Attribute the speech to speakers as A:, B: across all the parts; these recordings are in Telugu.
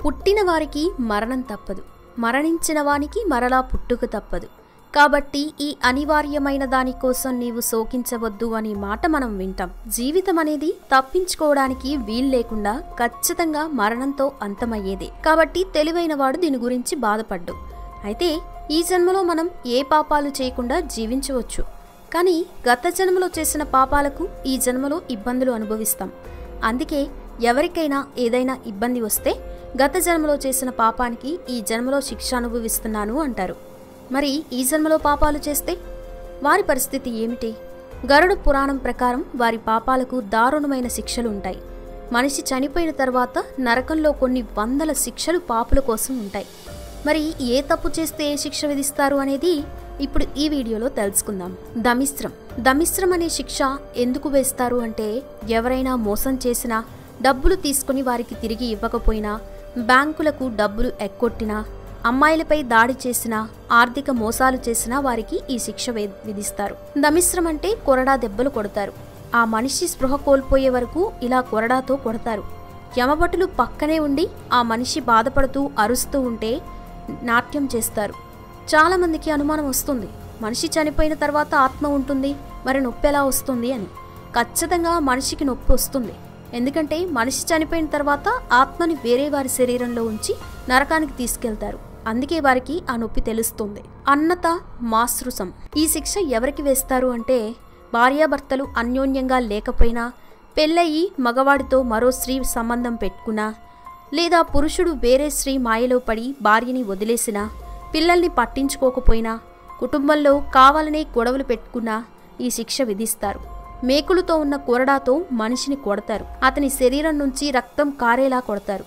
A: పుట్టిన వారికి మరణం తప్పదు, మరణించిన వానికి మరలా పుట్టుక తప్పదు. కాబట్టి ఈ అనివార్యమైన దానికోసం నీవు శోకించవద్దు అనే మాట మనం వింటాం. జీవితం అనేది తప్పించుకోవడానికి వీలు లేకుండా ఖచ్చితంగా మరణంతో అంతమయ్యేదే. కాబట్టి తెలివైన వాడు దీని గురించి బాధపడ్డు. అయితే ఈ జన్మలో మనం ఏ పాపాలు చేయకుండా జీవించవచ్చు, కానీ గత జన్మలో చేసిన పాపాలకు ఈ జన్మలో ఇబ్బందులు అనుభవిస్తాం. అందుకే ఎవరికైనా ఏదైనా ఇబ్బంది వస్తే గత జన్మలో చేసిన పాపానికి ఈ జన్మలో శిక్ష అనుభవిస్తున్నాను అంటారు. మరి ఈ జన్మలో పాపాలు చేస్తే వారి పరిస్థితి ఏమిటి? గరుడ పురాణం ప్రకారం వారి పాపాలకు దారుణమైన శిక్షలు ఉంటాయి. మనిషి చనిపోయిన తర్వాత నరకంలో కొన్ని వందల శిక్షలు పాపుల కోసం ఉంటాయి. మరి ఏ తప్పు చేస్తే ఏ శిక్ష విధిస్తారు అనేది ఇప్పుడు ఈ వీడియోలో తెలుసుకుందాం. దమిశ్రం అనే శిక్ష ఎందుకు వేస్తారు అంటే, ఎవరైనా మోసం చేసినా, డబ్బులు తీసుకుని వారికి తిరిగి ఇవ్వకపోయినా, బ్యాంకులకు డబ్బులు ఎక్కొట్టినా, అమ్మాయిలపై దాడి చేసినా, ఆర్థిక మోసాలు చేసినా వారికి ఈ శిక్ష విధిస్తారు. దమిశ్రం అంటే కొరడా దెబ్బలు కొడతారు. ఆ మనిషి స్పృహ కోల్పోయే వరకు ఇలా కొరడాతో కొడతారు. యమభటులు పక్కనే ఉండి ఆ మనిషి బాధపడుతూ అరుస్తూ ఉంటే నాట్యం చేస్తారు. చాలా మందికి అనుమానం వస్తుంది, మనిషి చనిపోయిన తర్వాత ఆత్మ ఉంటుంది, మరి నొప్పి ఎలా వస్తుంది అని. ఖచ్చితంగా మనిషికి నొప్పి వస్తుంది. ఎందుకంటే మనిషి చనిపోయిన తర్వాత ఆత్మని వేరే వారి శరీరంలో ఉంచి నరకానికి తీసుకెళ్తారు. అందుకే వారికి ఆ నొప్పి తెలుస్తుంది. అన్నత మాసృసం. ఈ శిక్ష ఎవరికి వేస్తారు అంటే, భార్యాభర్తలు అన్యోన్యంగా లేకపోయినా, పెళ్ళయి మగవాడితో మరో స్త్రీ సంబంధం పెట్టుకున్నా, లేదా పురుషుడు వేరే స్త్రీ మాయలో పడి భార్యని వదిలేసినా, పిల్లల్ని పట్టించుకోకపోయినా, కుటుంబంలో కావాలనే గొడవలు పెట్టుకున్నా ఈ శిక్ష విధిస్తారు. మేకులతో ఉన్న కొరడాతో మనిషిని కొడతారు. అతని శరీరం నుంచి రక్తం కారేలా కొడతారు.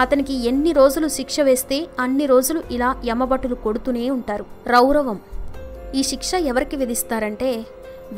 A: అతనికి ఎన్ని రోజులు శిక్ష వేస్తే అన్ని రోజులు ఇలా యమభటులు కొడుతూనే ఉంటారు. రౌరవం. ఈ శిక్ష ఎవరికి విధిస్తారంటే,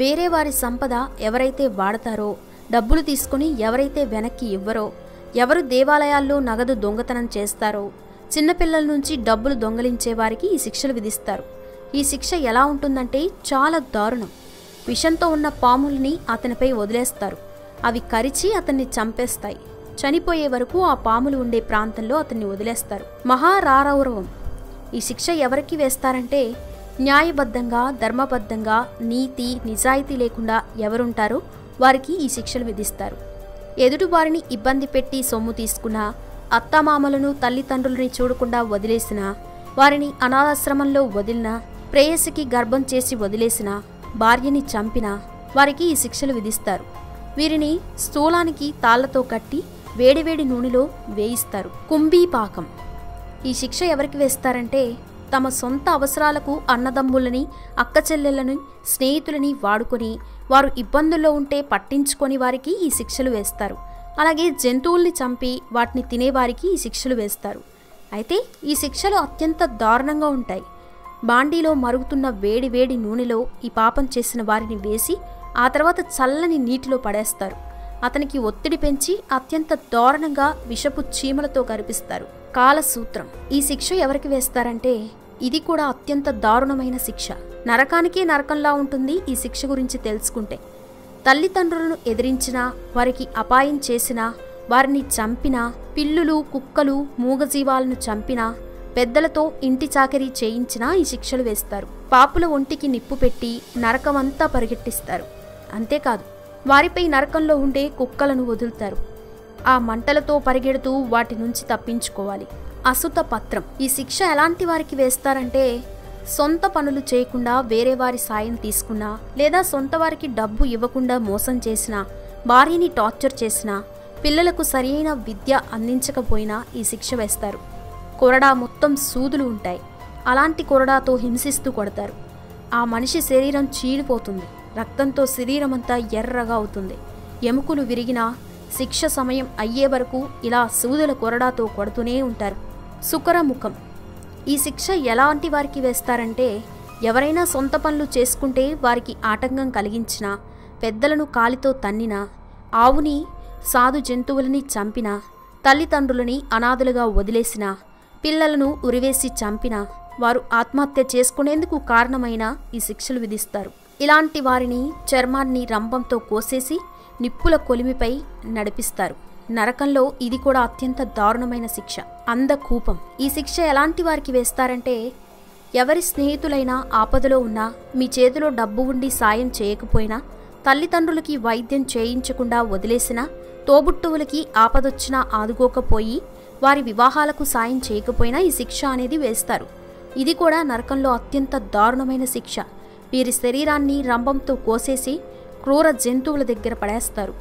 A: వేరే వారి సంపద ఎవరైతే వాడతారో, డబ్బులు తీసుకుని ఎవరైతే వెనక్కి ఇవ్వరో, ఎవరు దేవాలయాల్లో నగదు దొంగతనం చేస్తారో, చిన్నపిల్లల నుంచి డబ్బులు దొంగలించే వారికి ఈ శిక్షలు విధిస్తారు. ఈ శిక్ష ఎలా ఉంటుందంటే చాలా దారుణం. విషంతో ఉన్న పాముల్ని అతనిపై వదిలేస్తారు. అవి కరిచి అతన్ని చంపేస్తాయి. చనిపోయే వరకు ఆ పాములు ఉండే ప్రాంతంలో అతన్ని వదిలేస్తారు. మహారారౌరవం. ఈ శిక్ష ఎవరికి వేస్తారంటే, న్యాయబద్ధంగా, ధర్మబద్ధంగా, నీతి నిజాయితీ లేకుండా ఎవరుంటారో వారికి ఈ శిక్షలు విధిస్తారు. ఎదుటి వారిని ఇబ్బంది పెట్టి సొమ్ము తీసుకున్నా, అత్తామామలను తల్లిదండ్రులని చూడకుండా వదిలేసినా, వారిని అనాథాశ్రమంలో వదిలినా, ప్రేయసికి గర్భం చేసి వదిలేసినా, భార్యని చంపినా వారికి ఈ శిక్షలు విధిస్తారు. వీరిని స్థూలానికి తాళ్లతో కట్టి వేడివేడి నూనెలో వేయిస్తారు. కుంభీపాకం. ఈ శిక్ష ఎవరికి వేస్తారంటే, తమ సొంత అవసరాలకు అన్నదమ్ములని, అక్కచెల్లెళ్ళని, స్నేహితులని వాడుకొని వారు ఇబ్బందుల్లో ఉంటే పట్టించుకొని వారికి ఈ శిక్షలు వేస్తారు. అలాగే జంతువుల్ని చంపి వాటిని తినేవారికి ఈ శిక్షలు వేస్తారు. అయితే ఈ శిక్షలు అత్యంత దారుణంగా ఉంటాయి. బాండీలో మరుగుతున్న వేడి వేడి నూనెలో ఈ పాపం చేసిన వారిని వేసి ఆ తర్వాత చల్లని నీటిలో పడేస్తారు. అతనికి ఒత్తిడి పెంచి అత్యంత దారుణంగా విషపు చీమలతో కరిపిస్తారు. కాలసూత్రం. ఈ శిక్ష ఎవరికి వేస్తారంటే, ఇది కూడా అత్యంత దారుణమైన శిక్ష. నరకానికే నరకంలా ఉంటుంది ఈ శిక్ష గురించి తెలుసుకుంటే. తల్లిదండ్రులను ఎదిరించినా, వారికి అపాయం చేసినా, వారిని చంపినా, పిల్లులు, కుక్కలు, మూగజీవాలను చంపినా, పెద్దలతో ఇంటి చాకరీ చేయించినా ఈ శిక్షలు వేస్తారు. పాపుల ఒంటికి నిప్పు పెట్టి నరకమంతా పరిగెట్టిస్తారు. అంతేకాదు, వారిపై నరకంలో ఉండే కుక్కలను వదులుతారు. ఆ మంటలతో పరిగెడుతూ వాటి నుంచి తప్పించుకోవాలి. అసుత పత్రం. ఈ శిక్ష ఎలాంటి వారికి వేస్తారంటే, సొంత పనులు చేయకుండా వేరే వారి సాయం తీసుకున్నా, లేదా సొంత వారికి డబ్బు ఇవ్వకుండా మోసం చేసినా, భార్యని టార్చర్ చేసినా, పిల్లలకు సరైన విద్య అందించకపోయినా ఈ శిక్ష వేస్తారు. కొరడా మొత్తం సూదులు ఉంటాయి. అలాంటి కొరడాతో హింసిస్తూ కొడతారు. ఆ మనిషి శరీరం చీలిపోతుంది. రక్తంతో శరీరమంతా ఎర్రగా అవుతుంది. ఎముకలు విరిగినా శిక్ష సమయం అయ్యే వరకు ఇలా సూదుల కొరడాతో కొడుతూనే ఉంటారు. సుకరముఖం. ఈ శిక్ష ఎలాంటి వారికి వేస్తారంటే, ఎవరైనా సొంత పనులు చేసుకుంటే వారికి ఆటంకం కలిగించినా, పెద్దలను కాలితో తన్నినా, ఆవుని, సాధు జంతువులని చంపినా, తల్లిదండ్రులని అనాథలుగా వదిలేసినా, పిల్లలను ఉరివేసి చంపినా, వారు ఆత్మహత్య చేసుకునేందుకు కారణమైన ఈ శిక్షలు విధిస్తారు. ఇలాంటి వారిని చర్మాన్ని రంపంతో కోసేసి నిప్పుల కొలిమిపై నడిపిస్తారు. నరకంలో ఇది కూడా అత్యంత దారుణమైన శిక్ష, అంధకూపం. ఈ శిక్ష ఎలాంటి వారికి వేస్తారంటే, ఎవరి స్నేహితులైనా ఆపదలో ఉన్నా, మీ చేతిలో డబ్బు ఉండి సాయం చేయకపోయినా, తల్లిదండ్రులకి వైద్యం చేయించకుండా వదిలేసినా, తోబుట్టువులకి ఆపదొచ్చినా ఆదుకోకపోయి, వారి వివాహాలకు సాయం చేయకపోయినా ఈ శిక్ష అనేది వేస్తారు. ఇది కూడా నరకంలో అత్యంత దారుణమైన శిక్ష. వీరి శరీరాన్ని రంభంతో కోసేసి క్రూర జంతువుల దగ్గర పడేస్తారు.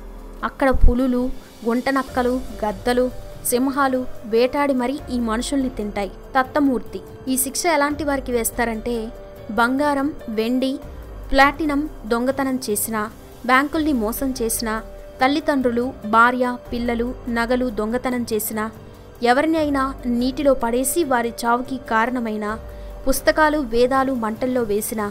A: అక్కడ పులులు, గుంటనక్కలు, గద్దలు, సింహాలు వేటాడి మరీ ఈ మనుషుల్ని తింటాయి. దత్తమూర్తి. ఈ శిక్ష ఎలాంటి వారికి వేస్తారంటే, బంగారం, వెండి, ప్లాటినం దొంగతనం చేసినా, బ్యాంకుల్ని మోసం చేసినా, తల్లిదండ్రులు, భార్య, పిల్లలు, నగలు దొంగతనం చేసినా, ఎవరిని అయినా నీటిలో పడేసి వారి చావుకి కారణమైన, పుస్తకాలు, వేదాలు మంటల్లో వేసినా,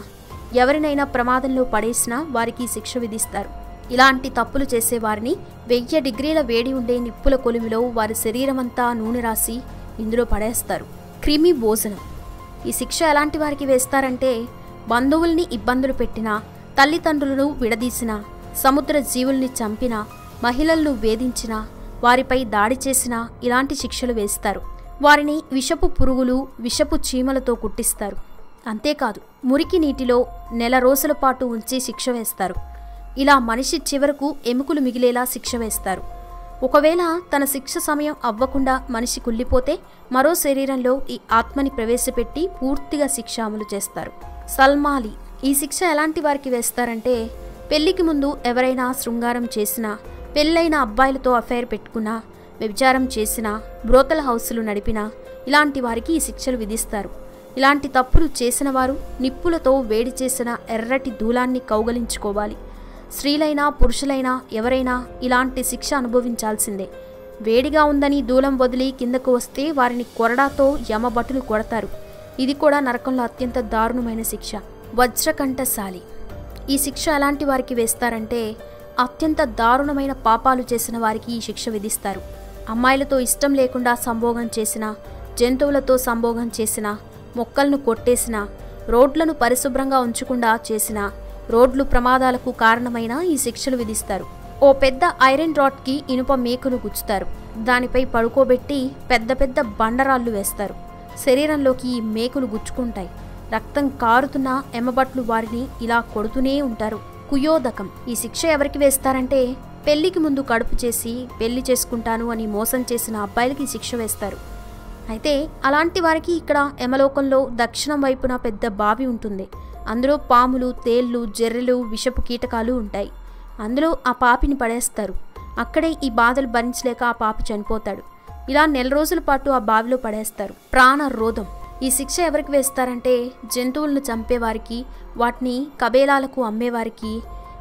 A: ఎవరినైనా ప్రమాదంలో పడేసినా వారికి శిక్ష విధిస్తారు. ఇలాంటి తప్పులు చేసేవారిని 1000 డిగ్రీల వేడి ఉండే నిప్పుల కొలిమిలో వారి శరీరమంతా నూనె రాసి ఇందులో పడేస్తారు. క్రిమి భోజనం. ఈ శిక్ష ఎలాంటి వారికి వేస్తారంటే, బంధువుల్ని ఇబ్బందులు పెట్టినా, తల్లిదండ్రులను విడదీసినా, సముద్ర జీవుల్ని చంపినా, మహిళలను వేధించినా, వారిపై దాడి చేసినా ఇలాంటి శిక్షలు వేస్తారు. వారిని విషపు పురుగులు, విషపు చీమలతో కుట్టిస్తారు. అంతేకాదు, మురికి నీటిలో నెల రోజుల పాటు ఉంచి శిక్ష వేస్తారు. ఇలా మనిషి చివరకు ఎముకలు మిగిలేలా శిక్ష వేస్తారు. ఒకవేళ తన శిక్ష సమయం అవ్వకుండా మనిషి కుళ్ళిపోతే మరో శరీరంలో ఈ ఆత్మని ప్రవేశపెట్టి పూర్తిగా శిక్ష అమలు చేస్తారు. సల్మాలి. ఈ శిక్ష ఎలాంటి వారికి వేస్తారంటే, పెళ్లికి ముందు ఎవరైనా శృంగారం చేసినా, పెళ్ళైన అబ్బాయిలతో అఫైర్ పెట్టుకున్నా, వ్యభిచారం చేసినా, బ్రోతల హౌసులు నడిపినా ఇలాంటి వారికి ఈ శిక్షలు విధిస్తారు. ఇలాంటి తప్పులు చేసిన వారు నిప్పులతో వేడి చేసిన ఎర్రటి దూలాన్ని కౌగలించుకోవాలి. స్త్రీలైనా పురుషులైనా ఎవరైనా ఇలాంటి శిక్ష అనుభవించాల్సిందే. వేడిగా ఉందని దూలం వదిలి కిందకు వస్తే వారిని కొరడాతో యమభటులు కొడతారు. ఇది కూడా నరకంలో అత్యంత దారుణమైన శిక్ష. వజ్రకంఠశాలి. ఈ శిక్ష ఎలాంటి వారికి వేస్తారంటే, అత్యంత దారుణమైన పాపాలు చేసిన వారికి ఈ శిక్ష విధిస్తారు. అమ్మాయిలతో ఇష్టం లేకుండా సంభోగం చేసినా, జంతువులతో సంభోగం చేసినా, మొక్కలను కొట్టేసినా, రోడ్లను పరిశుభ్రంగా ఉంచకుండా చేసినా, రోడ్లు ప్రమాదాలకు కారణమైన ఈ శిక్షలు విధిస్తారు. ఓ పెద్ద ఐరన్ రాడ్కి ఇనుప మేకును గుచ్చుతారు. దానిపై పడుకోబెట్టి పెద్ద పెద్ద బండరాళ్ళు వేస్తారు. శరీరంలోకి ఈ మేకులు గుచ్చుకుంటాయి. రక్తం కారుతున్న ఎమబట్లు వారిని ఇలా కొడుతూనే ఉంటారు. కుయోదకం. ఈ శిక్ష ఎవరికి వేస్తారంటే, పెళ్లికి ముందు కడుపు చేసి పెళ్లి చేసుకుంటాను అని మోసం చేసిన అబ్బాయిలకి శిక్ష వేస్తారు. అయితే అలాంటి వారికి ఇక్కడ యమలోకంలో దక్షిణం వైపున పెద్ద బావి ఉంటుంది. అందులో పాములు, తేళ్లు, జెర్రెలు, విషపు కీటకాలు ఉంటాయి. అందులో ఆ పాపిని పడేస్తారు. అక్కడే ఈ బాధలు భరించలేక ఆ పాపి చనిపోతాడు. ఇలా నెల రోజుల పాటు ఆ బావిలో పడేస్తారు. ప్రాణరోధం. ఈ శిక్ష ఎవరికి వేస్తారంటే, జంతువులను చంపేవారికి, వాటిని కబేలాలకు అమ్మేవారికి,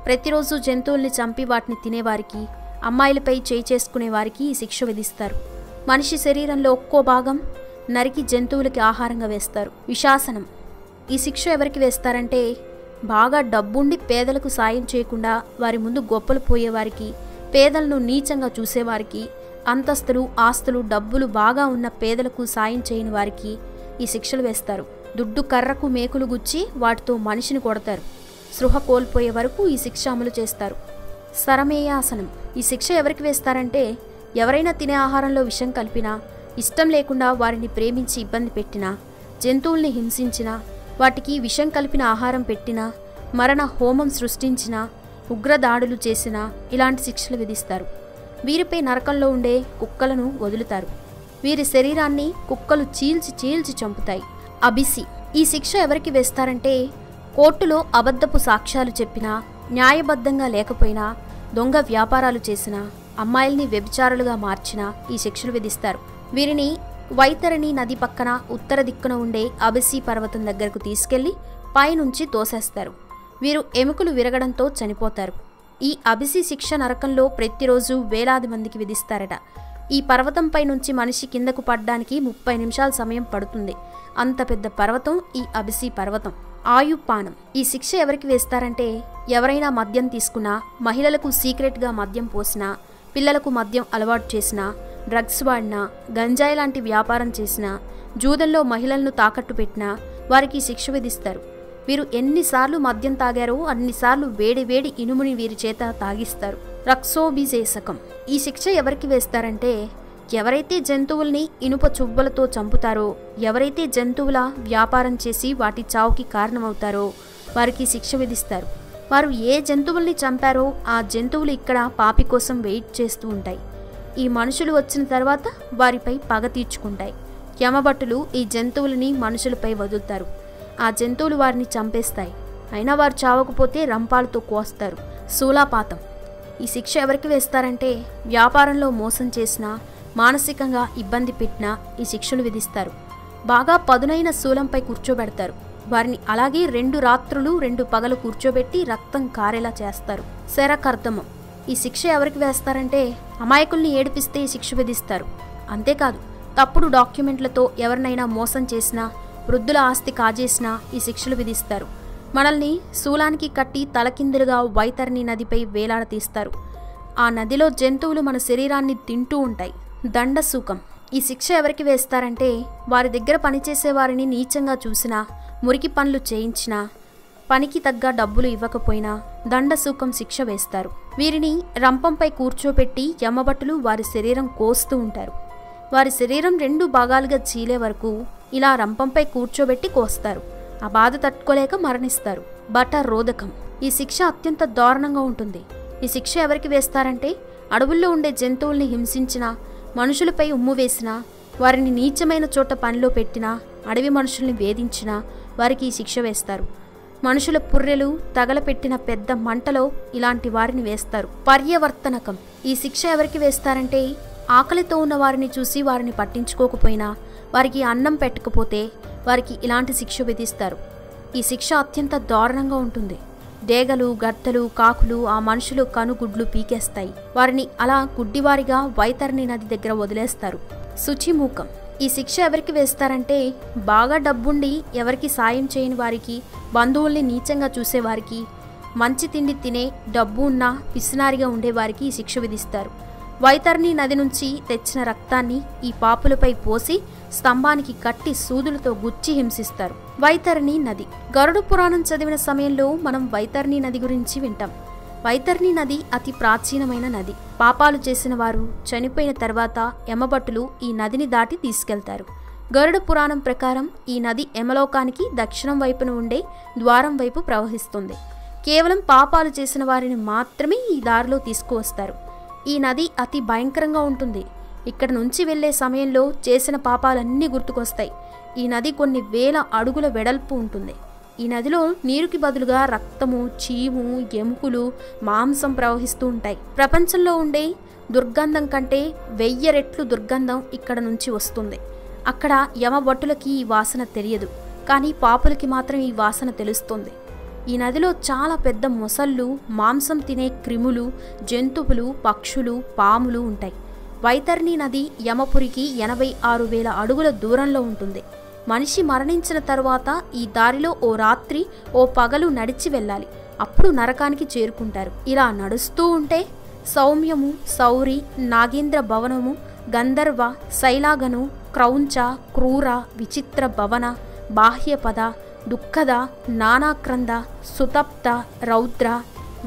A: ప్రతిరోజు జంతువుల్ని చంపి వాటిని తినేవారికి, అమ్మాయిలపై చేయి చేసుకునే వారికి ఈ శిక్ష విధిస్తారు. మనిషి శరీరంలో ఒక్కో భాగం నరికి జంతువులకి ఆహారంగా వేస్తారు. విశాసనం. ఈ శిక్ష ఎవరికి వేస్తారంటే, బాగా డబ్బుండి పేదలకు సాయం చేయకుండా వారి ముందు గొప్పలు పోయేవారికి, పేదలను నీచంగా చూసేవారికి, అంతస్తులు, ఆస్తులు, డబ్బులు బాగా ఉన్న పేదలకు సాయం చేయని వారికి ఈ శిక్షలు వేస్తారు. దుడ్డు కర్రకు మేకులు గుచ్చి వాటితో మనిషిని కొడతారు. స్పృహ కోల్పోయే వరకు ఈ శిక్ష అమలు చేస్తారు. సరమేయాసనం. ఈ శిక్ష ఎవరికి వేస్తారంటే, ఎవరైనా తినే ఆహారంలో విషం కలిపినా, ఇష్టం లేకుండా వారిని ప్రేమించి ఇబ్బంది పెట్టినా, జంతువుల్ని హింసించినా, వాటికి విషం కలిపిన ఆహారం పెట్టినా, మరణ హోమం సృష్టించినా, ఉగ్రదాడులు చేసినా ఇలాంటి శిక్షలు విధిస్తారు. వీరిపై నరకంలో ఉండే కుక్కలను వదులుతారు. వీరి శరీరాన్ని కుక్కలు చీల్చి చీల్చి చంపుతాయి. అబిసి. ఈ శిక్ష ఎవరికి వేస్తారంటే, కోర్టులో అబద్ధపు సాక్ష్యాలు చెప్పినా, న్యాయబద్ధంగా లేకపోయినా, దొంగ వ్యాపారాలు చేసినా, అమ్మాయిల్ని వ్యభిచారులుగా మార్చినా ఈ శిక్షలు విధిస్తారు. వీరిని వైతరణి నది పక్కన ఉత్తర దిక్కున ఉండే అబిసి పర్వతం దగ్గరకు తీసుకెళ్లి పైనుంచి తోసేస్తారు. వీరు ఎముకలు విరగడంతో చనిపోతారు. ఈ అబిసి శిక్ష నరకంలో ప్రతిరోజు వేలాది మందికి విధిస్తారట. ఈ పర్వతంపై నుంచి మనిషి కిందకు పడ్డానికి 30 నిమిషాల సమయం పడుతుంది. అంత పెద్ద పర్వతం ఈ అబిసి పర్వతం. ఆయుపానం. ఈ శిక్ష ఎవరికి వేస్తారంటే, ఎవరైనా మద్యం తీసుకున్నా, మహిళలకు సీక్రెట్గా మద్యం పోసినా, పిల్లలకు మద్యం అలవాటు చేసినా, డ్రగ్స్ వాడినా, గంజాయి లాంటి వ్యాపారం చేసినా, జూదంలో మహిళలను తాకట్టు పెట్టినా వారికి శిక్ష విధిస్తారు. వీరు ఎన్నిసార్లు మద్యం తాగారో అన్నిసార్లు వేడి వేడి ఇనుముని వీరి చేత తాగిస్తారు. రక్సోభిషేకం. ఈ శిక్ష ఎవరికి వేస్తారంటే, ఎవరైతే జంతువుల్ని ఇనుప చువ్వలతో చంపుతారో, ఎవరైతే జంతువుల వ్యాపారం చేసి వాటి చావుకి కారణమవుతారో వారికి శిక్ష విధిస్తారు. వారు ఏ జంతువుల్ని చంపారో ఆ జంతువులు ఇక్కడ పాపి కోసం వెయిట్ చేస్తూ ఉంటాయి. ఈ మనుషులు వచ్చిన తర్వాత వారిపై పగ తీర్చుకుంటాయి. యమభటులు ఈ జంతువులని మనుషులపై వదులుతారు. ఆ జంతువులు వారిని చంపేస్తాయి. అయినా వారు చావకపోతే రంపాలతో కోస్తారు. శూలాపాతం. ఈ శిక్ష ఎవరికి వేస్తారంటే, వ్యాపారంలో మోసం చేసినా, మానసికంగా ఇబ్బంది పెట్టినా ఈ శిక్షలు విధిస్తారు. బాగా పదునైన శూలంపై కూర్చోబెడతారు. వారిని అలాగే 2 రాత్రులు 2 పగలు కూర్చోబెట్టి రక్తం కారేలా చేస్తారు. శరకర్దమం. ఈ శిక్ష ఎవరికి వేస్తారంటే, అమాయకుల్ని ఏడిపిస్తే ఈ శిక్ష విధిస్తారు. అంతేకాదు, తప్పుడు డాక్యుమెంట్లతో ఎవరినైనా మోసం చేసినా, వృద్ధుల ఆస్తి కాజేసినా ఈ శిక్షలు విధిస్తారు. మనల్ని శూలానికి కట్టి తలకిందులుగా వైతరణి నదిపై వేలాడతీస్తారు. ఆ నదిలో జంతువులు మన శరీరాన్ని తింటూ ఉంటాయి. దండసూకం. ఈ శిక్ష ఎవరికి వేస్తారంటే, వారి దగ్గర పనిచేసే వారిని నీచంగా చూసినా, మురికి పనులు చేయించినా, పనికి తగ్గ డబ్బులు ఇవ్వకపోయినా దండసూకం శిక్ష వేస్తారు. వీరిని రంపంపై కూర్చోబెట్టి యమభటులు వారి శరీరం కోస్తూ ఉంటారు. వారి శరీరం 2 భాగాలుగా చీలే వరకు ఇలా రంపంపై కూర్చోబెట్టి కోస్తారు. ఆ బాధ తట్టుకోలేక మరణిస్తారు. బటరోదకం. ఈ శిక్ష అత్యంత దారుణంగా ఉంటుంది. ఈ శిక్ష ఎవరికి వేస్తారంటే, అడవుల్లో ఉండే జంతువుల్ని హింసించినా, మనుషులపై ఉమ్ము వేసినా, వారిని నీచమైన చోట పనిలో పెట్టినా, అడవి మనుషుల్ని వేధించినా వారికి ఈ శిక్ష వేస్తారు. మనుషుల పుర్రెలు తగలపెట్టిన పెద్ద మంటలో ఇలాంటి వారిని వేస్తారు. పర్యవర్తనకం. ఈ శిక్ష ఎవరికి వేస్తారంటే, ఆకలితో ఉన్న వారిని చూసి వారిని పట్టించుకోకపోయినా, వారికి అన్నం పెట్టకపోతే వారికి ఇలాంటి శిక్ష విధిస్తారు. ఈ శిక్ష అత్యంత దారుణంగా ఉంటుంది. డేగలు, గద్దలు, కాకులు ఆ మనుషులు కనుగుడ్లు పీకేస్తాయి. వారిని అలా గుడ్డివారిగా వైతరణి నది దగ్గర వదిలేస్తారు. శుచిమూకం. ఈ శిక్ష ఎవరికి వేస్తారంటే, బాగా డబ్బుండి ఎవరికి సాయం చేయని వారికి, బంధువుల్ని నీచంగా చూసేవారికి, మంచి తిండి తినే డబ్బు ఉన్న పిసినారిగా ఉండేవారికి ఈ శిక్ష విధిస్తారు. వైతరణి నది నుంచి తెచ్చిన రక్తాన్ని ఈ పాపులపై పోసి స్తంభానికి కట్టి సూదులతో గుచ్చి హింసిస్తారు. వైతరణి నది. గరుడ పురాణం చదివిన సమయంలో మనం వైతరణి నది గురించి వింటాం. వైతరణి నది అతి ప్రాచీనమైన నది. పాపాలు చేసిన వారు చనిపోయిన తర్వాత యమభటులు ఈ నదిని దాటి తీసుకెళ్తారు. గరుడ పురాణం ప్రకారం ఈ నది యమలోకానికి దక్షిణం వైపున ఉండే ద్వారం వైపు ప్రవహిస్తుంది. కేవలం పాపాలు చేసిన వారిని మాత్రమే ఈ దారిలో తీసుకువస్తారు. ఈ నది అతి భయంకరంగా ఉంటుంది. ఇక్కడ నుంచి వెళ్లే సమయంలో చేసిన పాపాలన్నీ గుర్తుకొస్తాయి. ఈ నది కొన్ని వేల అడుగుల వెడల్పు ఉంటుంది. ఈ నదిలో నీరుకి బదులుగా రక్తము, చీము, ఎముకలు, మాంసం ప్రవహిస్తూ ఉంటాయి. ప్రపంచంలో ఉండే దుర్గంధం కంటే 1000 రెట్లు దుర్గంధం ఇక్కడ నుంచి వస్తుంది. అక్కడ యమభటులకి ఈ వాసన తెలియదు, కానీ పాపులకి మాత్రం ఈ వాసన తెలుస్తుంది. ఈ నదిలో చాలా పెద్ద మొసళ్ళు, మాంసం తినే క్రిములు, జంతువులు, పక్షులు, పాములు ఉంటాయి. వైతరణి నది యమపురికి 86,000 అడుగుల దూరంలో ఉంటుంది. మనిషి మరణించిన తరువాత ఈ దారిలో ఓ రాత్రి ఓ పగలు నడిచి వెళ్ళాలి. అప్పుడు నరకానికి చేరుకుంటారు. ఇలా నడుస్తూ ఉంటే సౌమ్యము, సౌరి, నాగేంద్ర భవనము, గంధర్వ, శైలాగను, క్రౌంచ, క్రూర, విచిత్ర భవన, బాహ్యపద, దుఃఖద, నానాక్రంద, సుతప్త, రౌద్ర,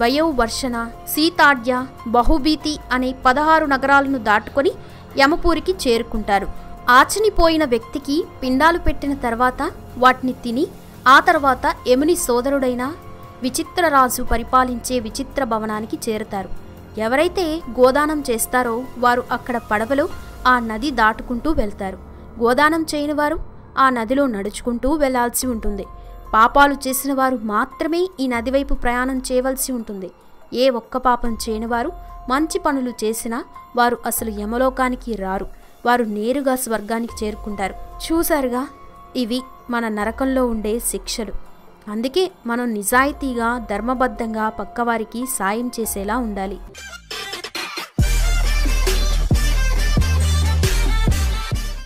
A: వయోవర్షణ, సీతాడ్య, బహుభీతి అనే 16 నగరాలను దాటుకొని యమపూరికి చేరుకుంటారు. ఆచనిపోయిన వ్యక్తికి పిండాలు పెట్టిన తర్వాత వాటిని తిని ఆ తర్వాత యముని సోదరుడైన విచిత్రరాజు పరిపాలించే విచిత్ర భవనానికి చేరుతారు. ఎవరైతే గోదానం చేస్తారో వారు అక్కడ పడవలో ఆ నది దాటుకుంటూ వెళ్తారు. గోదానం చేయని వారు ఆ నదిలో నడుచుకుంటూ వెళ్లాల్సి ఉంటుంది. పాపాలు చేసిన వారు మాత్రమే ఈ నది వైపు ప్రయాణం చేయవలసి ఉంటుంది. ఏ ఒక్క పాపం చేయని వారు మంచి పనులు చేసినా వారు అసలు యమలోకానికి రారు. వారు నేరుగా స్వర్గానికి చేరుకుంటారు. చూసారుగా, ఇవి మన నరకంలో ఉండే శిక్షలు. అందుకే మనం నిజాయితీగా, ధర్మబద్ధంగా పక్కవారికి సాయం చేసేలా ఉండాలి.